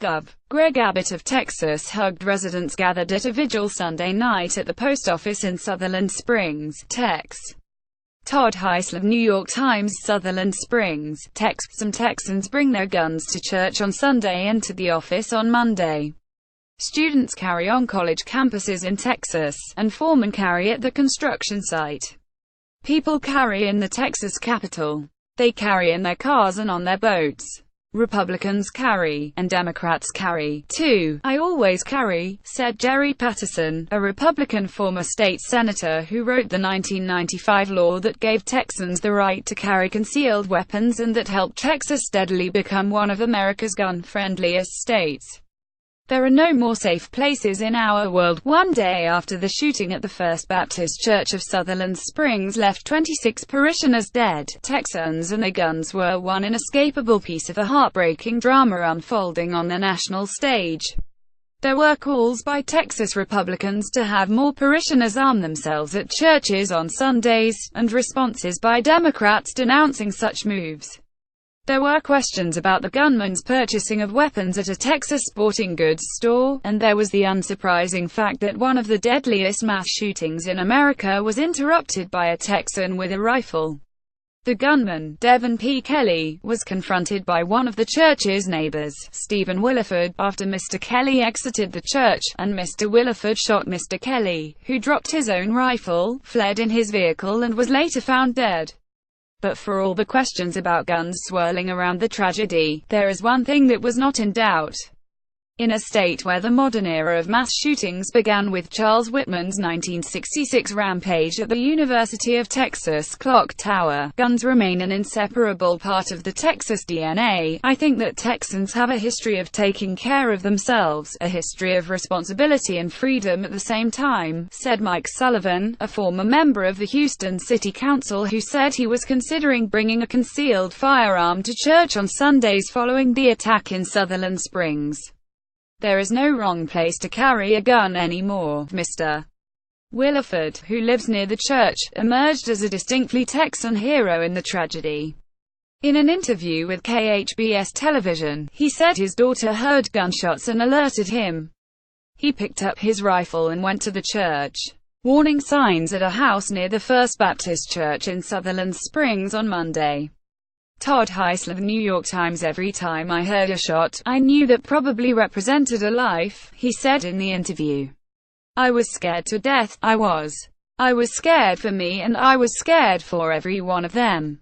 Gov. Greg Abbott of Texas hugged residents gathered at a vigil Sunday night at the post office in Sutherland Springs, Tex. Todd, HeislerThe, New York Times. Sutherland Springs, Tex. Some Texans bring their guns to church on Sunday and to the office on Monday. Students carry on college campuses in Texas, and foremen carry at the construction site. People carry in the Texas Capitol. They carry in their cars and on their boats. Republicans carry, and Democrats carry, too. I always carry, said Jerry Patterson, a Republican former state senator who wrote the 1995 law that gave Texans the right to carry concealed weapons and that helped Texas steadily become one of America's gun-friendliest states. There are no more safe places in our world. One day after the shooting at the First Baptist Church of Sutherland Springs left 26 parishioners dead, Texans and their guns were one inescapable piece of the heartbreaking drama unfolding on the national stage. There were calls by Texas Republicans to have more parishioners arm themselves at churches on Sundays, and responses by Democrats denouncing such moves. There were questions about the gunman's purchasing of weapons at a Texas sporting goods store, and there was the unsurprising fact that one of the deadliest mass shootings in America was interrupted by a Texan with a rifle. The gunman, Devin P. Kelly, was confronted by one of the church's neighbors, Stephen Williford, after Mr. Kelly exited the church, and Mr. Williford shot Mr. Kelly, who dropped his own rifle, fled in his vehicle and was later found dead. But for all the questions about guns swirling around the tragedy, there is one thing that was not in doubt. In a state where the modern era of mass shootings began with Charles Whitman's 1966 rampage at the University of Texas clock tower, guns remain an inseparable part of the Texas DNA. I think that Texans have a history of taking care of themselves, a history of responsibility and freedom at the same time, said Mike Sullivan, a former member of the Houston City Council who said he was considering bringing a concealed firearm to church on Sundays following the attack in Sutherland Springs. There is no wrong place to carry a gun anymore. Mr. Williford, who lives near the church, emerged as a distinctly Texan hero in the tragedy. In an interview with KHBS television, he said his daughter heard gunshots and alerted him. He picked up his rifle and went to the church. Warning signs at a house near the First Baptist Church in Sutherland Springs on Monday. Todd, HeislerThe, New York Times. Every time I heard a shot, I knew that probably represented a life, he said in the interview. I was scared to death. I was scared for me, and I was scared for every one of them.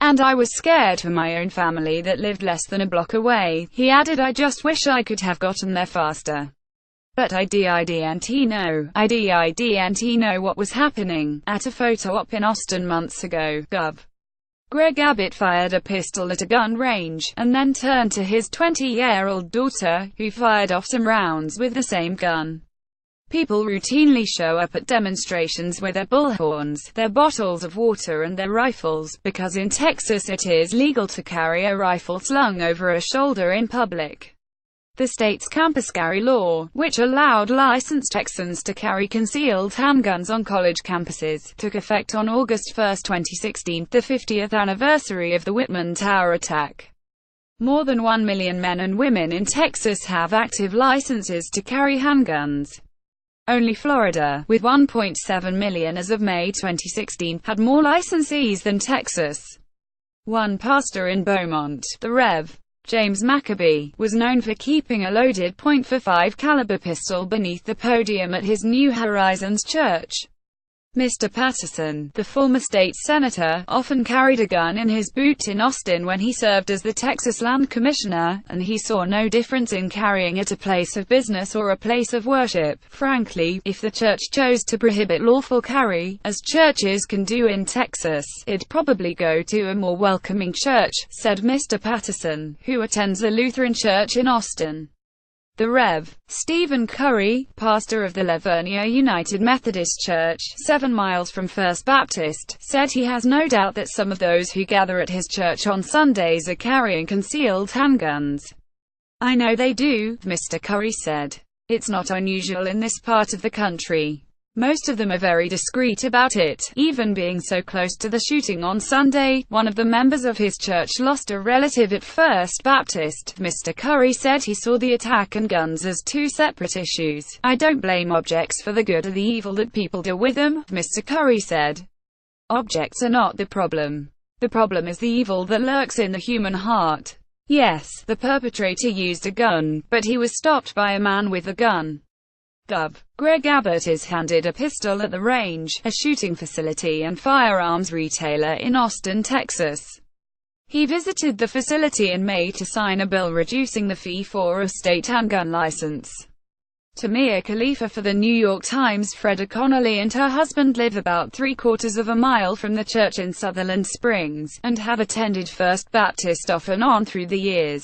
And I was scared for my own family that lived less than a block away, he added. I just wish I could have gotten there faster. But I didn't know what was happening. At a photo op in Austin months ago, Gov. Greg Abbott fired a pistol at a gun range, and then turned to his 20-year-old daughter, who fired off some rounds with the same gun. People routinely show up at demonstrations with their bullhorns, their bottles of water and their rifles, because in Texas it is legal to carry a rifle slung over a shoulder in public. The state's campus carry law, which allowed licensed Texans to carry concealed handguns on college campuses, took effect on August 1, 2016, the 50th anniversary of the Whitman Tower attack. More than 1 million men and women in Texas have active licenses to carry handguns. Only Florida, with 1.7 million as of May 2016, had more licensees than Texas. One pastor in Beaumont, the Rev. James Maccabee, was known for keeping a loaded .45 caliber pistol beneath the podium at his New Horizons church. Mr. Patterson, the former state senator, often carried a gun in his boot in Austin when he served as the Texas Land Commissioner, and he saw no difference in carrying at a place of business or a place of worship. Frankly, if the church chose to prohibit lawful carry, as churches can do in Texas, it'd probably go to a more welcoming church, said Mr. Patterson, who attends a Lutheran church in Austin. The Rev. Stephen Curry, pastor of the Lavernia United Methodist Church, 7 miles from First Baptist, said he has no doubt that some of those who gather at his church on Sundays are carrying concealed handguns. I know they do, Mr. Curry said. It's not unusual in this part of the country. Most of them are very discreet about it, even being so close to the shooting on Sunday. One of the members of his church lost a relative at First Baptist. Mr. Curry said he saw the attack and guns as two separate issues. "I don't blame objects for the good or the evil that people do with them," Mr. Curry said. "Objects are not the problem. The problem is the evil that lurks in the human heart. Yes, the perpetrator used a gun, but he was stopped by a man with a gun." Gov. Greg Abbott is handed a pistol at the range, a shooting facility and firearms retailer in Austin, Texas. He visited the facility in May to sign a bill reducing the fee for a state handgun license. Tamir Khalifa for the New York Times. Freda Connolly and her husband live about 3/4 of a mile from the church in Sutherland Springs, and have attended First Baptist off and on through the years.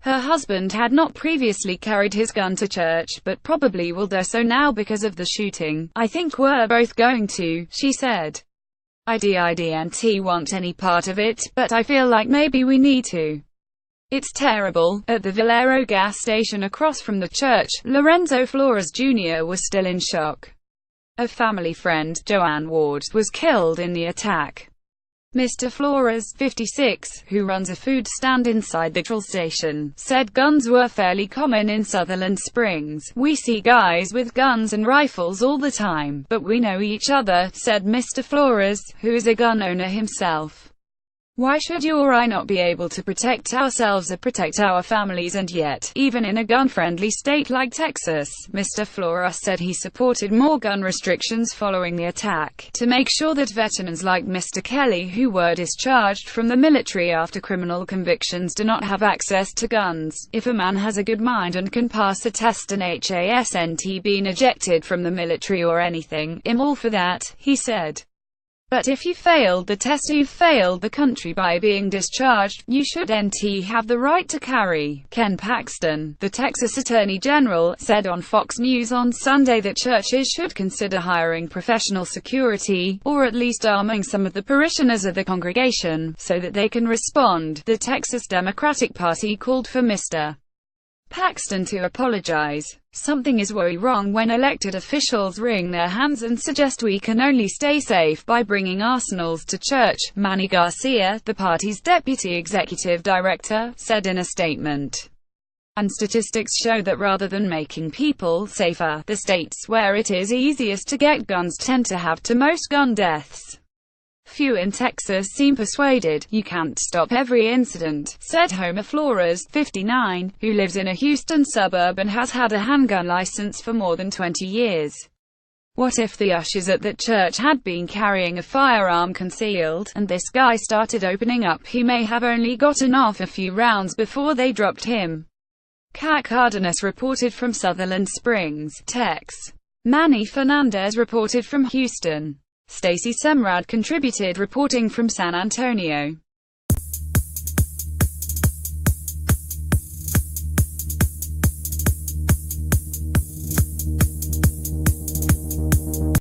Her husband had not previously carried his gun to church, but probably will do so now because of the shooting. "I think we're both going to," she said. "I didn't want any part of it, but I feel like maybe we need to. It's terrible." At the Valero gas station across from the church, Lorenzo Flores Jr. was still in shock. A family friend, Joanne Ward, was killed in the attack. Mr. Flores, 56, who runs a food stand inside the petrol station, said guns were fairly common in Sutherland Springs. "We see guys with guns and rifles all the time, but we know each other," said Mr. Flores, who is a gun owner himself. "Why should you or I not be able to protect ourselves or protect our families, and yet, even in a gun-friendly state like Texas?" Mr. Flores said he supported more gun restrictions following the attack, to make sure that veterans like Mr. Kelly, who were discharged from the military after criminal convictions, do not have access to guns. "If a man has a good mind and can pass a test and hasn't been ejected from the military or anything, I'm all for that," he said. "But if you failed the test, you've failed the country by being discharged. You shouldn't have the right to carry." Ken Paxton, the Texas Attorney General, said on Fox News on Sunday that churches should consider hiring professional security, or at least arming some of the parishioners of the congregation, so that they can respond. The Texas Democratic Party called for Mr. Paxton to apologize. "Something is very wrong when elected officials wring their hands and suggest we can only stay safe by bringing arsenals to church," Manny Garcia, the party's deputy executive director, said in a statement. "And statistics show that rather than making people safer, the states where it is easiest to get guns tend to have the most gun deaths. Few in Texas seem persuaded. You can't stop every incident," said Homer Flores, 59, who lives in a Houston suburb and has had a handgun license for more than 20 years. "What if the ushers at that church had been carrying a firearm concealed, and this guy started opening up? He may have only gotten off a few rounds before they dropped him." Kat Cardenas reported from Sutherland Springs, Tex. Manny Fernandez reported from Houston. Stacey Semrad contributed reporting from San Antonio.